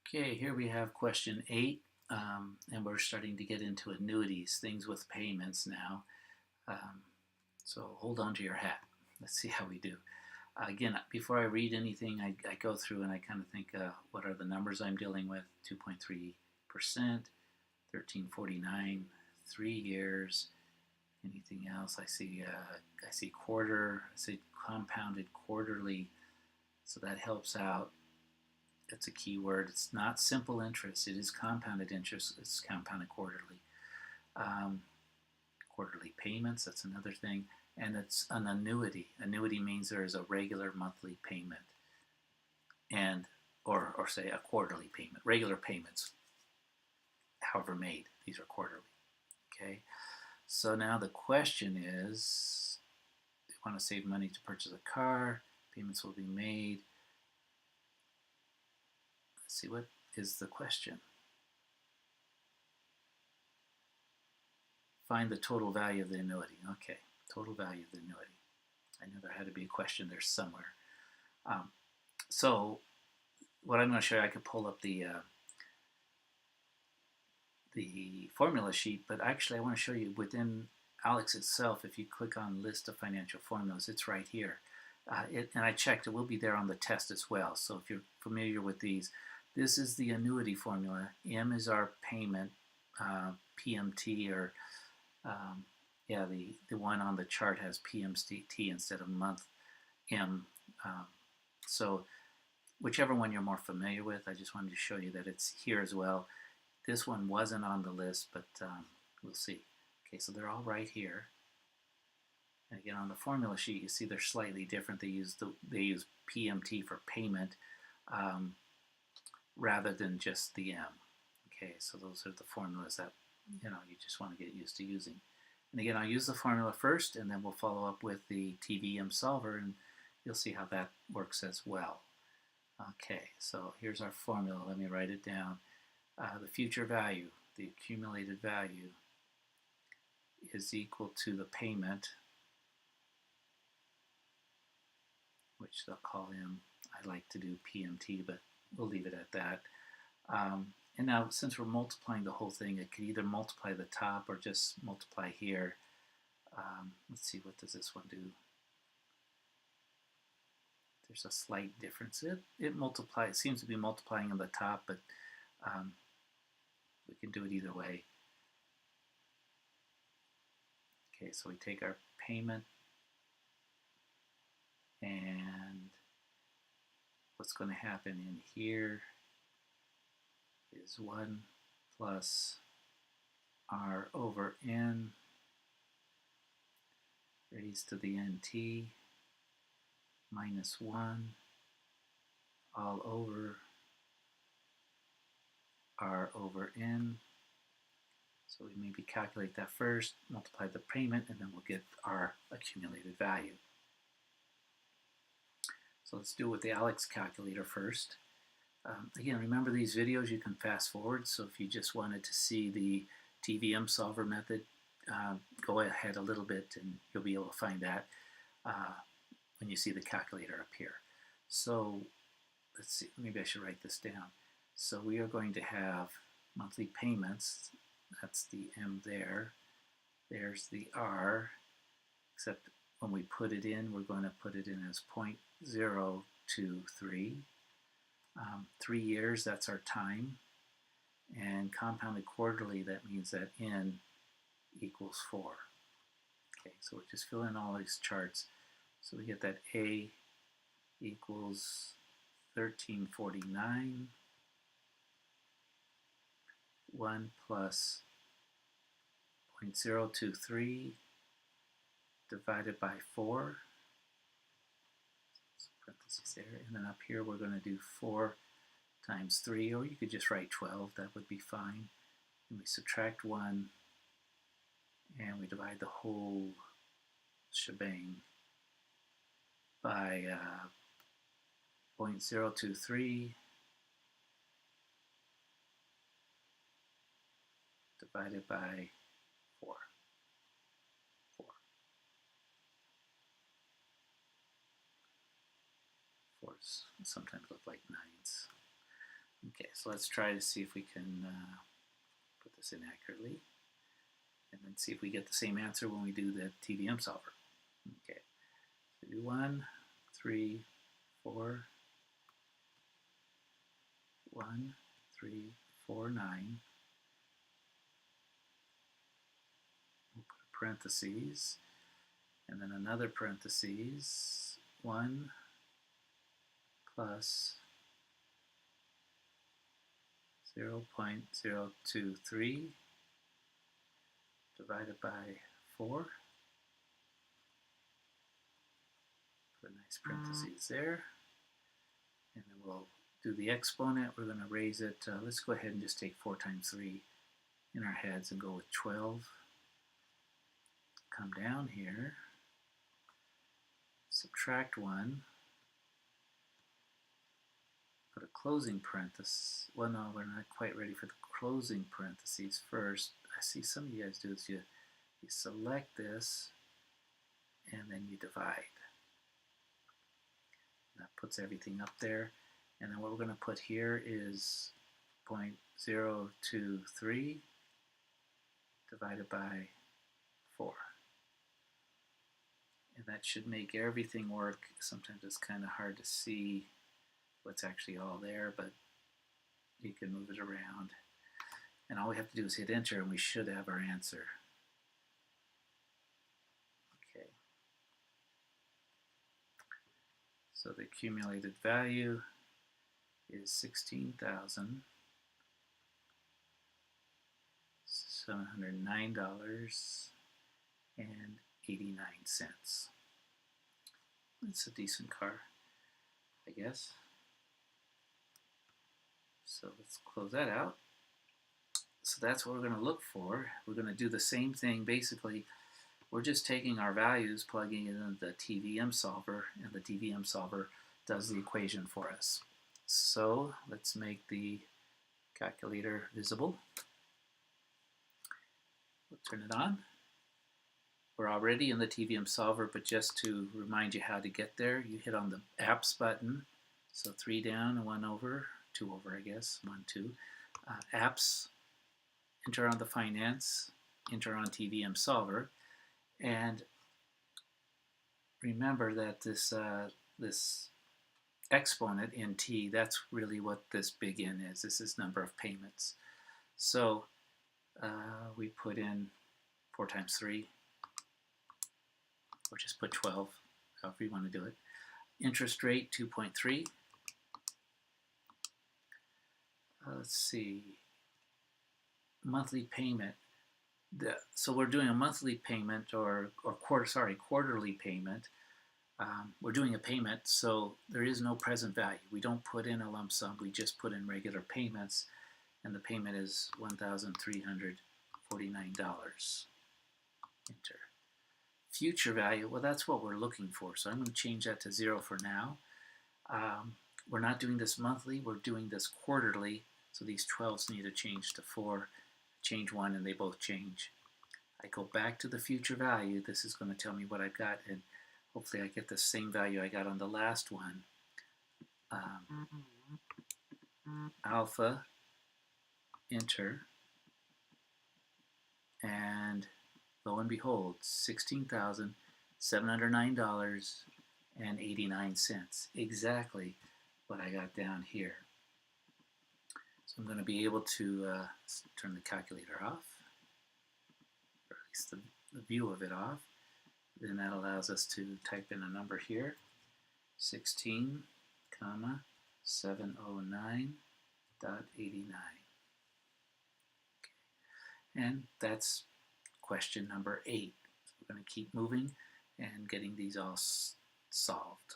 Okay, here we have question 8, and we're starting to get into annuities, things with payments now. Um, so hold on to your hat. Let's see how we do. Again, before I read anything, I go through and I kind of think, what are the numbers I'm dealing with? 2.3%, 1349, 3 years. Anything else? I see quarter. I see compounded quarterly, so that helps out. That's a key word. It's not simple interest. It is compounded interest. It's compounded quarterly. Um, Quarterly payments, that's another thing. And it's an annuity. Annuity means there is a regular monthly payment and or say a quarterly payment. Regular payments, however made, these are quarterly. Okay. So now the question is, they want to save money to purchase a car. Payments will be made. Let's see, what is the question? Find the total value of the annuity. Okay, total value of the annuity. I knew there had to be a question there somewhere. So what I'm going to show you, I could pull up the formula sheet, but actually I want to show you within ALEKS itself. If you click on list of financial formulas, it's right here. And I checked, it will be there on the test as well. So if you're familiar with these, this is the annuity formula. M is our payment, PMT, or yeah, the one on the chart has PMT instead of month M. So whichever one you're more familiar with, I just wanted to show you that it's here as well. This one wasn't on the list, but we'll see. Okay, so they're all right here. And again, on the formula sheet, you see they're slightly different. They use PMT for payment rather than just the M. Okay, so those are the formulas that you just want to get used to using. And again, I'll use the formula first, and then we'll follow up with the TVM solver, and you'll see how that works as well. Okay, so here's our formula. Let me write it down. The future value, the accumulated value, is equal to the payment, which they'll call M. I like to do PMT, but we'll leave it at that. And now, since we're multiplying the whole thing, it could either multiply the top or just multiply here. Let's see, what does this one do? There's a slight difference. It seems to be multiplying on the top, but we can do it either way. Okay, so we take our payment, and what's going to happen in here is 1 plus r over n raised to the nt minus 1 all over r over n. So we maybe calculate that first, multiply the payment, and then we'll get our accumulated value. So let's do it with the ALEKS calculator first. Again, remember these videos, you can fast forward, so if you just wanted to see the TVM solver method, go ahead a little bit and you'll be able to find that when you see the calculator up here. So let's see, maybe I should write this down. So we are going to have monthly payments, that's the M there, there's the R, except when we put it in, we're going to put it in as 0.023. 3 years, that's our time. And compounded quarterly, that means that N equals 4. Okay, so we're just filling in all these charts. So we get that A equals 1349. 1 plus 0.023 divided by 4. Parentheses there, and then up here we're going to do 4 times 3, or you could just write 12, that would be fine. And we subtract 1, and we divide the whole shebang by 0.023 divided by 4. 4s sometimes look like 9s. Okay, so let's try to see if we can put this in accurately, and then see if we get the same answer when we do the TVM solver. Okay, so do 1, 3, 4, 1, 3, 4, 9. We'll put a parentheses, and then another parentheses, 1 plus 0.023 divided by 4. Put a nice parentheses there. And then we'll do the exponent. We're going to raise it. Let's go ahead and just take 4 times 3 in our heads and go with 12. Come down here. Subtract 1. Put a closing parenthesis. Well, no, we're not quite ready for the closing parentheses first. I see some of you guys do is you select this and then you divide. That puts everything up there. And then what we're going to put here is 0.023 divided by 4. And that should make everything work. Sometimes it's kind of hard to see what's actually all there, but you can move it around. And all we have to do is hit enter and we should have our answer. Okay. So the accumulated value is $16,709.89. It's a decent car, I guess. So let's close that out. So that's what we're going to look for. We're going to do the same thing. Basically, we're just taking our values, plugging it into the TVM solver, and the TVM solver does the equation for us. So let's make the calculator visible. We'll turn it on. We're already in the TVM solver, but just to remind you how to get there, you hit on the apps button. So 3 down, 1 over, 2 over, I guess, 1, 2. Apps, enter on the finance, enter on TVM solver, and remember that this exponent in T, that's really what this big N is. This is number of payments. So we put in 4 times 3, or just put 12, however you want to do it. Interest rate 2.3. Let's see, monthly payment. So we're doing a monthly payment or quarterly payment. We're doing a payment, so there is no present value. We don't put in a lump sum, we just put in regular payments, and the payment is $1,349. Enter. Future value, well, that's what we're looking for, so I'm going to change that to 0 for now. We're not doing this monthly, we're doing this quarterly, so these 12s need to change to 4, change 1, and they both change. I go back to the future value. This is going to tell me what I've got, and hopefully I get the same value I got on the last one. Alpha, enter, and lo and behold, $16,709.89. Exactly what I got down here. So I'm going to be able to turn the calculator off, or at least the view of it off. Then that allows us to type in a number here, 16,709.89. Okay. And that's question number 8. So we're going to keep moving and getting these all solved.